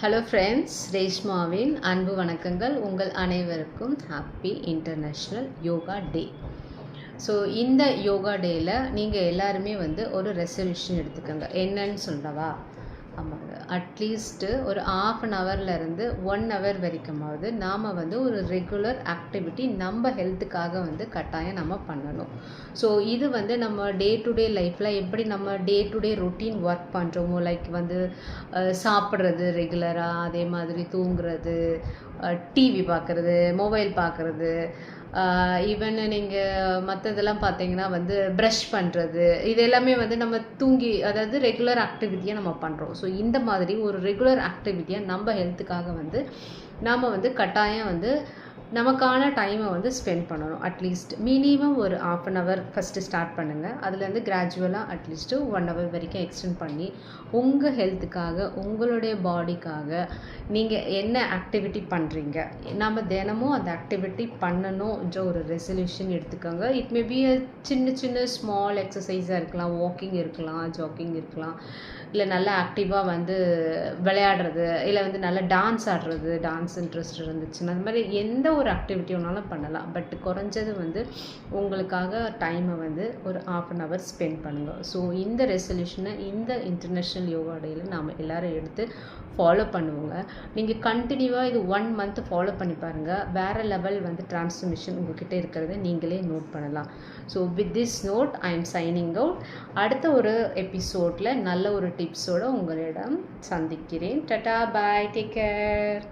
Hello friends, ரேஷ்மாவின் அன்பு வணக்கங்கள். உங்கள் அனைவருக்கும் ஹாப்பி இன்டர்நேஷ்னல் யோகா டே. ஸோ இந்த யோகா டேயில் நீங்கள் எல்லாருமே ஒரு ரெசல்யூஷன் எடுத்துக்கோங்க. என்னன்னு சொல்லவா? ஆமாங்க, அட்லீஸ்ட்டு ஒரு ஹாஃப்-அன்-ஹவர்லேருந்து 1 ஹவர் வரைக்குமாவது நாம் ஒரு ரெகுலர் ஆக்டிவிட்டி நம்ம ஹெல்த்துக்காக கட்டாயம் நம்ம பண்ணணும். ஸோ இது நம்ம டே டு டே லைஃப்பில் எப்படி நம்ம day to day routine work பண்ணுறோமோ, லைக் சாப்பிட்றது ரெகுலராக, அதே மாதிரி தூங்குறது, டிவி பார்க்குறது, மொபைல் பார்க்குறது, ஈவன் நீங்கள் மற்றதெல்லாம் பார்த்தீங்கன்னா ப்ரஷ் பண்ணுறது, இது எல்லாமே நம்ம தூங்கி, அதாவது ரெகுலர் ஆக்டிவிட்டியாக நம்ம பண்ணுறோம். ஸோ இந்த மாதிரி ஒரு ரெகுலர் ஆக்டிவிட்டியாக நம்ம ஹெல்த்துக்காக நாம் கட்டாயம் நமக்கான டைமை ஸ்பெண்ட் பண்ணணும். அட்லீஸ்ட் மினிமம் ஒரு ஹாஃப்-அன்-ஹவர் ஃபஸ்ட்டு ஸ்டார்ட் பண்ணுங்கள். அதுலேருந்து கிராஜுவலாக அட்லீஸ்ட்டு 1 ஹவர் வரைக்கும் எக்ஸ்டெண்ட் பண்ணி உங்கள் ஹெல்த்துக்காக, உங்களுடைய பாடிக்காக நீங்கள் என்ன ஆக்டிவிட்டி பண்ணுறீங்க, நம்ம தினமும் அந்த ஆக்டிவிட்டி பண்ணணுன்ற ஒரு ரெசல்யூஷன் எடுத்துக்கோங்க. இட் மே பி சின்ன சின்ன ஸ்மால் எக்ஸசைஸாக இருக்கலாம், வாக்கிங் இருக்கலாம், ஜாக்கிங் இருக்கலாம், இல்லை நல்லா ஆக்டிவாக விளையாடுறது, இல்லை நல்லா டான்ஸ் ஆடுறது, டான்ஸ் இன்ட்ரெஸ்ட் இருந்துச்சுன்னா அந்த மாதிரி எந்த ஒரு ஆக்டிவிட்டி வேணாலும் பண்ணலாம். பட் குறைஞ்சது உங்களுக்காக டைமை ஒரு ஹாஃப்-அன்-ஹவர் ஸ்பெண்ட் பண்ணுங்கள். ஸோ இந்த ரெசல்யூஷனை இந்த இன்டர்நேஷ்னல் யோகா டேயில் நாம் எல்லோரும் எடுத்து ஃபாலோ பண்ணுவோங்க. நீங்கள் கண்டினியூவாக இது 1 மந்த் ஃபாலோ பண்ணி பாருங்கள். வேறு லெவல் டிரான்ஸ்ஃபர்மேஷன் உங்கள்கிட்ட இருக்கிறத நீங்களே நோட் பண்ணலாம். So with this note I am signing out. அடுத்த ஒரு எபிசோடில் நல்ல ஒரு டிப்ஸோடு உங்களிடம் சந்திக்கிறேன். Tata, bye, take care.